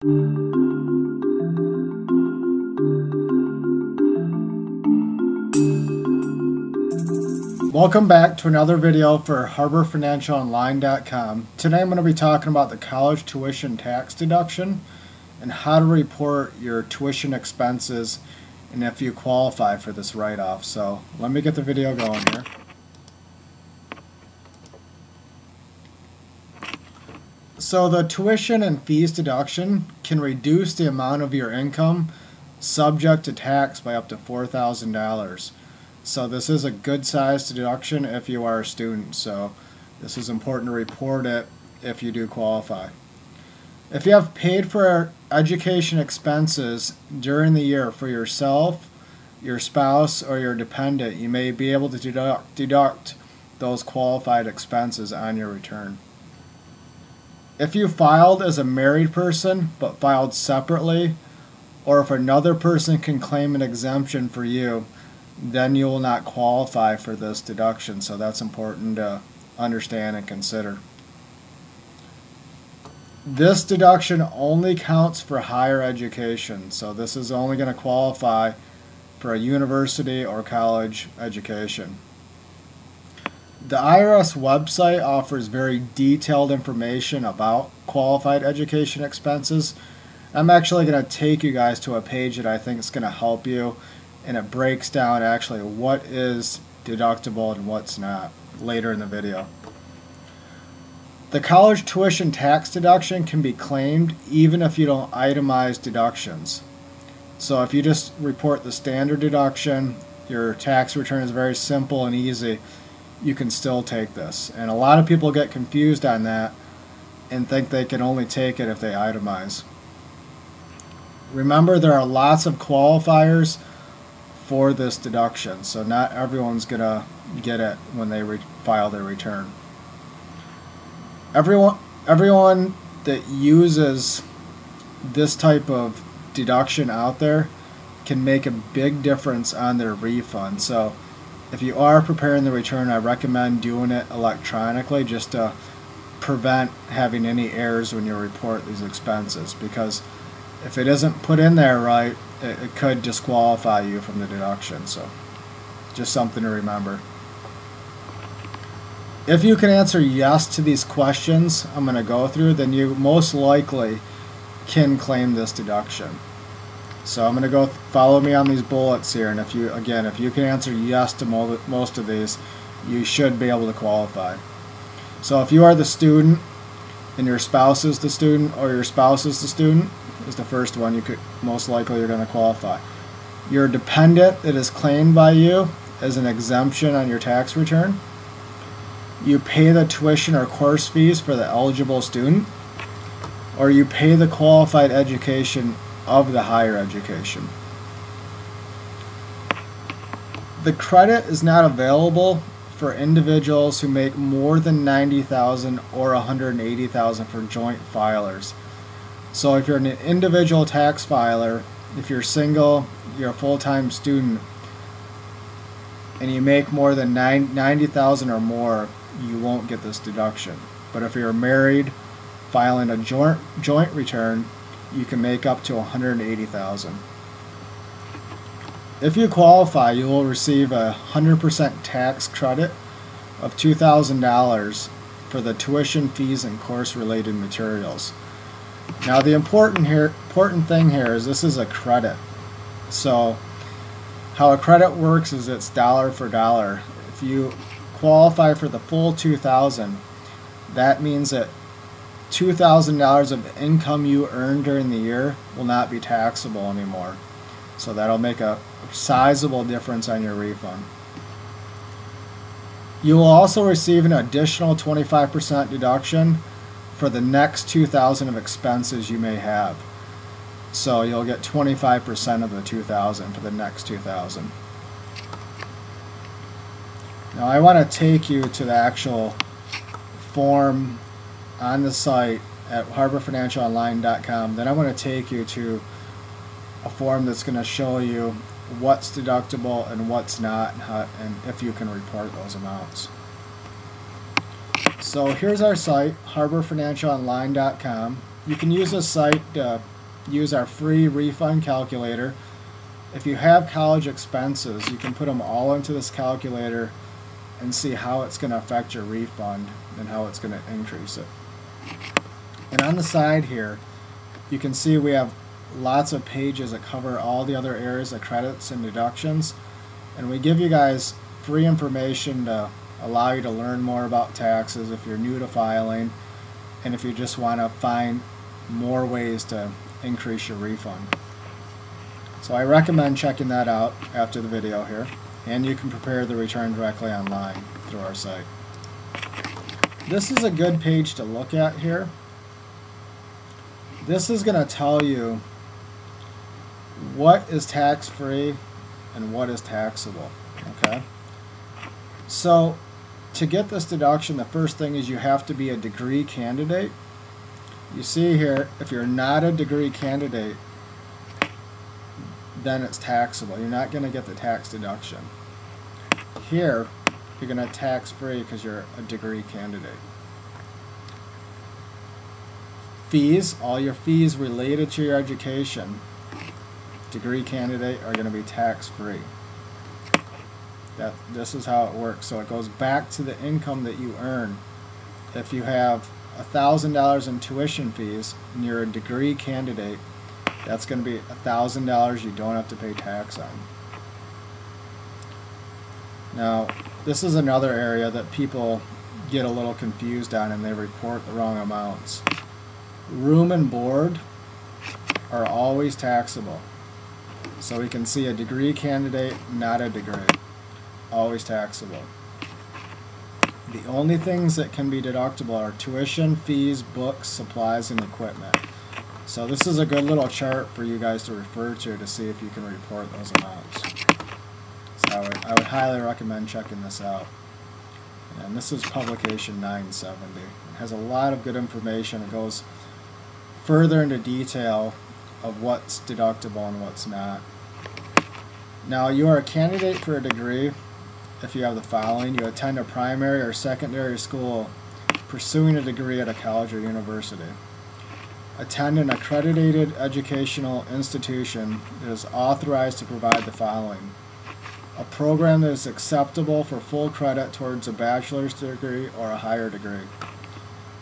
Welcome back to another video for HarborFinancialOnline.com. Today I'm going to be talking about the college tuition tax deduction and how to report your tuition expenses and if you qualify for this write-off. So let me get the video going here. So the tuition and fees deduction can reduce the amount of your income subject to tax by up to $4,000. So this is a good sized deduction if you are a student. So this is important to report it if you do qualify. If you have paid for education expenses during the year for yourself, your spouse, or your dependent, you may be able to deduct those qualified expenses on your return. If you filed as a married person but filed separately, or if another person can claim an exemption for you, then you will not qualify for this deduction. So that's important to understand and consider. This deduction only counts for higher education. So this is only going to qualify for a university or college education. The IRS website offers very detailed information about qualified education expenses. I'm actually going to take you guys to a page that I think is going to help you, and it breaks down actually what is deductible and what's not later in the video. The college tuition tax deduction can be claimed even if you don't itemize deductions. So if you just report the standard deduction, your tax return is very simple and easy, you can still take this. And a lot of people get confused on that and think they can only take it if they itemize. Remember, there are lots of qualifiers for this deduction, so not everyone's gonna get it when they file their return. Everyone that uses this type of deduction out there can make a big difference on their refund. So if you are preparing the return, I recommend doing it electronically just to prevent having any errors when you report these expenses, because if it isn't put in there right, it could disqualify you from the deduction. So just something to remember. If you can answer yes to these questions I'm going to go through, then you most likely can claim this deduction. So I'm going to go follow me on these bullets here, and if you can answer yes to most of these, you should be able to qualify. So if you are the student and your spouse is the student, or your spouse is the student, is the first one, you could most likely you're going to qualify. Your dependent that is claimed by you as an exemption on your tax return. You pay the tuition or course fees for the eligible student, or you pay the qualified education of the higher education. The credit is not available for individuals who make more than $90,000 or $180,000 for joint filers. So if you're an individual tax filer, if you're single, you're a full-time student, and you make more than $90,000 or more, you won't get this deduction. But if you're married, filing a joint return, you can make up to $180,000. If you qualify, you will receive a 100% tax credit of $2,000 for the tuition, fees, and course-related materials. Now the important thing here is this is a credit. So how a credit works is it's dollar for dollar. If you qualify for the full $2,000, that means that $2,000 of income you earn during the year will not be taxable anymore. So that'll make a sizable difference on your refund. You will also receive an additional 25% deduction for the next $2,000 of expenses you may have. So you'll get 25% of the $2,000 for the next $2,000. Now I want to take you to the actual form on the site at HarborFinancialOnline.com. Then I want to take you to a form that's going to show you what's deductible and what's not, and if you can report those amounts. So here's our site, HarborFinancialOnline.com. you can use this site to use our free refund calculator. If you have college expenses, you can put them all into this calculator and see how it's going to affect your refund and how it's going to increase it. And on the side here, you can see we have lots of pages that cover all the other areas of credits and deductions. And we give you guys free information to allow you to learn more about taxes if you're new to filing, and if you just want to find more ways to increase your refund. So I recommend checking that out after the video here, and you can prepare the return directly online through our site. This is a good page to look at here. This is going to tell you what is tax-free and what is taxable. Okay? So to get this deduction, the first thing is you have to be a degree candidate. You see here, if you're not a degree candidate, then it's taxable. You're not going to get the tax deduction. Here, you're going to tax-free because you're a degree candidate. Fees, all your fees related to your education, degree candidate, are going to be tax-free. This is how it works. So it goes back to the income that you earn. If you have $1,000 in tuition fees and you're a degree candidate, that's going to be $1,000 you don't have to pay tax on. Now, this is another area that people get a little confused on and they report the wrong amounts. Room and board are always taxable. So we can see a degree candidate, not a degree. Always taxable. The only things that can be deductible are tuition, fees, books, supplies, and equipment. So this is a good little chart for you guys to refer to see if you can report those amounts. So I would highly recommend checking this out. And this is publication 970. It has a lot of good information. It goes further into detail of what's deductible and what's not. Now, you are a candidate for a degree if you have the following. You attend a primary or secondary school pursuing a degree at a college or university. Attend an accredited educational institution that is authorized to provide the following: a program that is acceptable for full credit towards a bachelor's degree or a higher degree.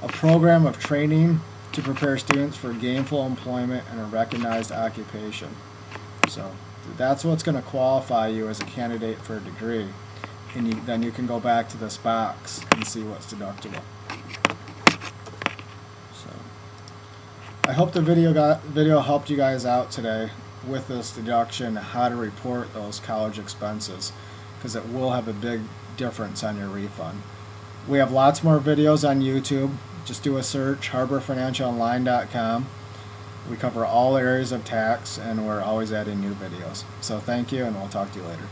A program of training to prepare students for gainful employment in a recognized occupation. So that's what's going to qualify you as a candidate for a degree. And then you can go back to this box and see what's deductible. So I hope the video helped you guys out today with this deduction, how to report those college expenses, because it will have a big difference on your refund. We have lots more videos on YouTube. Just do a search, harborfinancialonline.com. We cover all areas of tax, and we're always adding new videos. So thank you, and we'll talk to you later.